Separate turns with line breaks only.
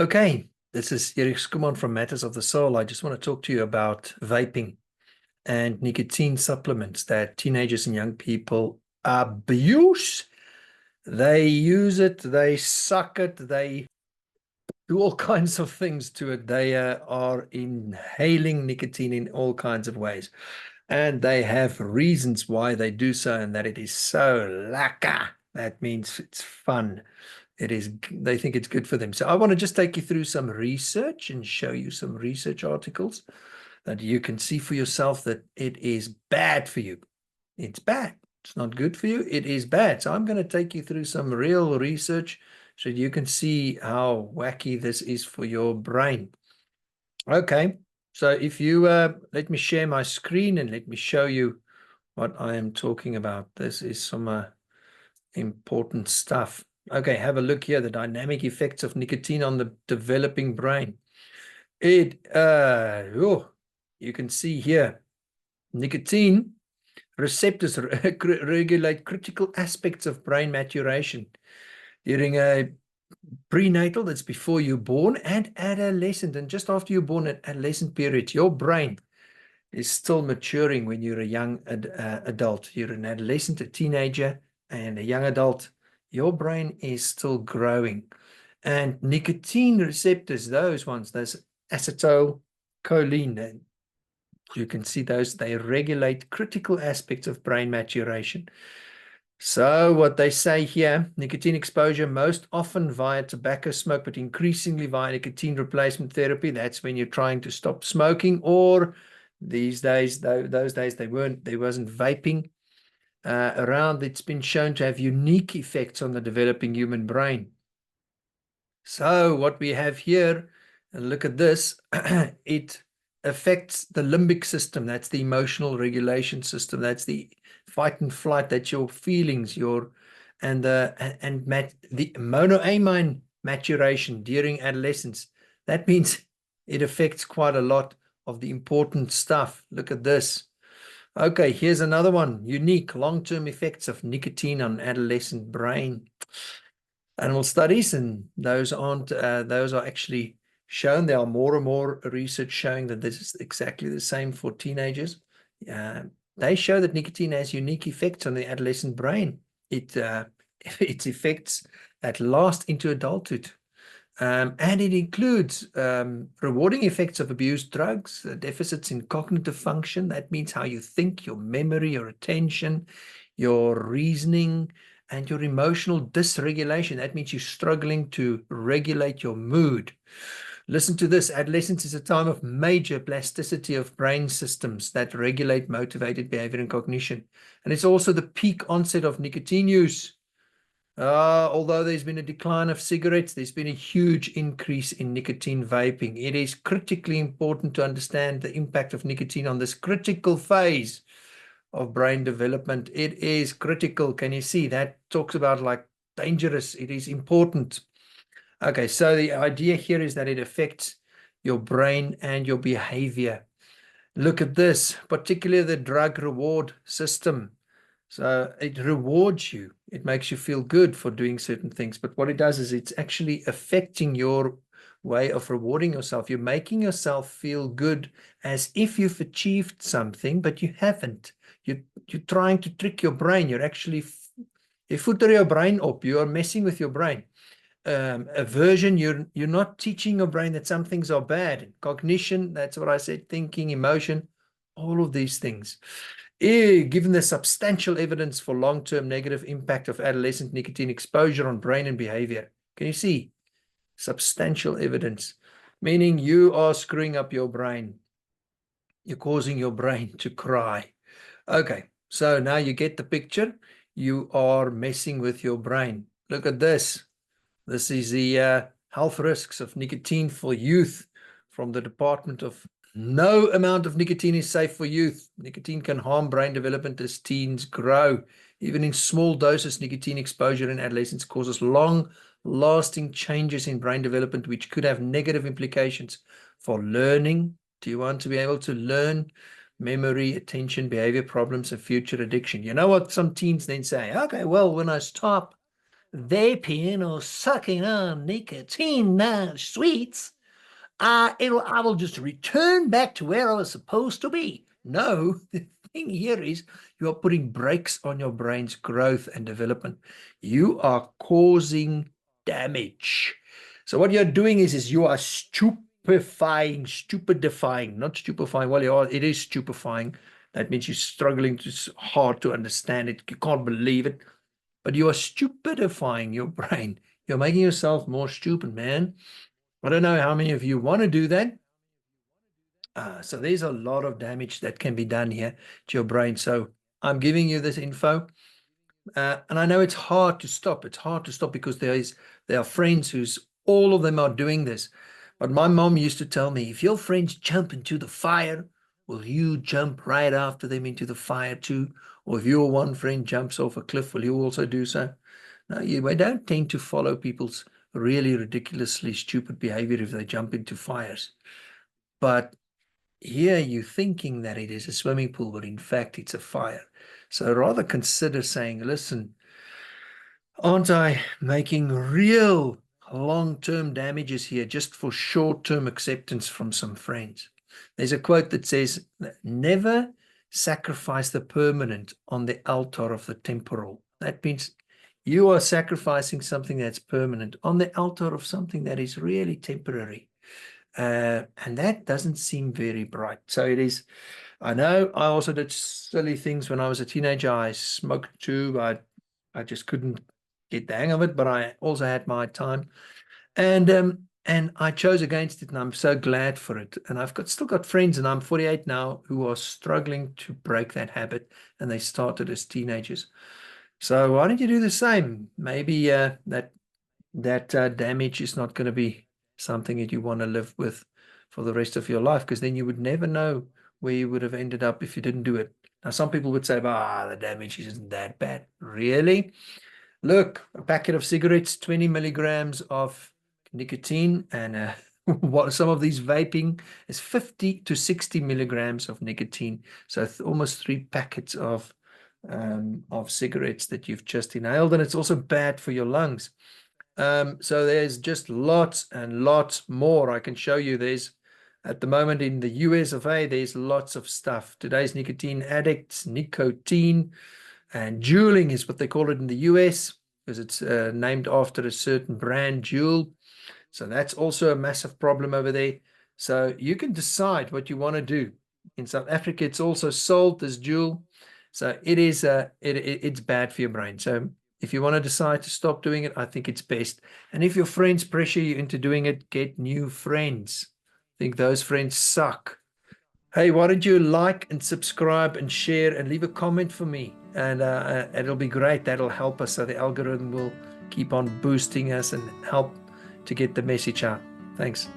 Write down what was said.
Okay, this is Eric Skumon from Matters of the Soul. I just want to talk to you about vaping and nicotine supplements that teenagers and young people abuse. They use it, they suck it, they do all kinds of things to it. They are inhaling nicotine in all kinds of ways. And they have reasons why they do so, and that it is so lekker. That means it's fun. They think it's good for them. So I want to just take you through some research and show you some research articles that you can see for yourself that it is bad for you. It's bad. It's not good for you. It is bad. So I'm going to take you through some real research so you can see how wacky this is for your brain. Okay. So if you let me share my screen and let me show you what I am talking about. This is some important stuff. Okay, have a look here, the dynamic effects of nicotine on the developing brain. You can see here, nicotine receptors regulate critical aspects of brain maturation during a prenatal, that's before you're born, and adolescent, and just after you're born, at adolescent period. Your brain is still maturing when you're a young adult. You're an adolescent, a teenager, and a young adult. Your brain is still growing. And nicotine receptors, those ones, those acetylcholine, you can see those, they regulate critical aspects of brain maturation. So what they say here, nicotine exposure most often via tobacco smoke, but increasingly via nicotine replacement therapy. That's when you're trying to stop smoking, or these days, those days there wasn't vaping around. It's been shown to have unique effects on the developing human brain. So what we have here, and look at this, it affects the limbic system. That's the emotional regulation system. That's the fight and flight. That's your feelings, the monoamine maturation during adolescence. That means it affects quite a lot of the important stuff. Look at this. Okay, here's another one. Unique long-term effects of nicotine on adolescent brain. Animal studies, and those are actually shown. There are more and more research showing that this is exactly the same for teenagers. They show that nicotine has unique effects on the adolescent brain. Its effects that last into adulthood. And it includes rewarding effects of abused drugs, deficits in cognitive function. That means how you think, your memory, your attention, your reasoning, and your emotional dysregulation. That means you're struggling to regulate your mood. Listen to this. Adolescence is a time of major plasticity of brain systems that regulate motivated behavior and cognition. And it's also the peak onset of nicotine use. Although there's been a decline of cigarettes, there's been a huge increase in nicotine vaping. It is critically important to understand the impact of nicotine on this critical phase of brain development. It is critical. Can you see that? Talks about like dangerous. It is important. Okay, so the idea here is that it affects your brain and your behavior. Look at this, particularly the drug reward system. So it rewards you. It makes you feel good for doing certain things. But what it does is it's actually affecting your way of rewarding yourself. You're making yourself feel good as if you've achieved something, but you haven't. You're trying to trick your brain. You're actually, you voeder your brain up. You are messing with your brain. Aversion, you're not teaching your brain that some things are bad. Cognition, that's what I said, thinking, emotion, all of these things. Given the substantial evidence for long-term negative impact of adolescent nicotine exposure on brain and behavior. Can you see? Substantial evidence, meaning you are screwing up your brain. You're causing your brain to cry. Okay, so now you get the picture. You are messing with your brain. Look at this. This is the health risks of nicotine for youth from the Department of No amount of nicotine is safe for youth. Nicotine can harm brain development as teens grow. Even in small doses, nicotine exposure in adolescence causes long-lasting changes in brain development, which could have negative implications for learning. Do you want to be able to learn? Memory, attention, behavior problems, and future addiction. You know what some teens then say? Okay, well, when I stop, vaping or sucking on nicotine sweets, I will just return back to where I was supposed to be. No, the thing here is you are putting brakes on your brain's growth and development. You are causing damage. So what you're doing is you are stupidifying, not stupefying. Well, you are, it is stupefying. That means you're struggling hard to understand it. You can't believe it. But you are stupidifying your brain. You're making yourself more stupid, man. I don't know how many of you want to do that. So there's a lot of damage that can be done here to your brain. So I'm giving you this info. And I know it's hard to stop. It's hard to stop because there are friends who's all of them are doing this. But my mom used to tell me, if your friends jump into the fire, will you jump right after them into the fire too? Or if your one friend jumps off a cliff, will you also do so? No, I don't tend to follow people's really ridiculously stupid behavior if they jump into fires. But here you're thinking that it is a swimming pool, but in fact it's a fire. So rather consider saying, listen, aren't I making real long-term damages here just for short-term acceptance from some friends? There's a quote that says, never sacrifice the permanent on the altar of the temporal. That means you are sacrificing something that's permanent on the altar of something that is really temporary. And that doesn't seem very bright. So it is. I know I also did silly things when I was a teenager. I smoked too. I just couldn't get the hang of it, but I also had my time. And I chose against it, and I'm so glad for it. And I've still got friends, and I'm 48 now, who are struggling to break that habit, and they started as teenagers. So why don't you do the same? Maybe that damage is not going to be something that you want to live with for the rest of your life, because then you would never know where you would have ended up if you didn't do it. Now, some people would say, the damage isn't that bad. Really? Look, a packet of cigarettes, 20 milligrams of nicotine, and what some of these vaping is 50 to 60 milligrams of nicotine. So almost 3 packets of cigarettes that you've just inhaled, and it's also bad for your lungs. So there's just lots and lots more I can show you. There's at the moment in the US of A, there's lots of stuff. Today's nicotine addicts, nicotine, and juuling is what they call it in the US, because it's named after a certain brand, Juul. So that's also a massive problem over there. So you can decide what you want to do. In South Africa, it's also sold as Juul. So it is it's bad for your brain. So if you want to decide to stop doing it, I think it's best. And if your friends pressure you into doing it, get new friends. I think those friends suck. Hey, why don't you like and subscribe and share and leave a comment for me? And it'll be great. That'll help us. So the algorithm will keep on boosting us and help to get the message out. Thanks.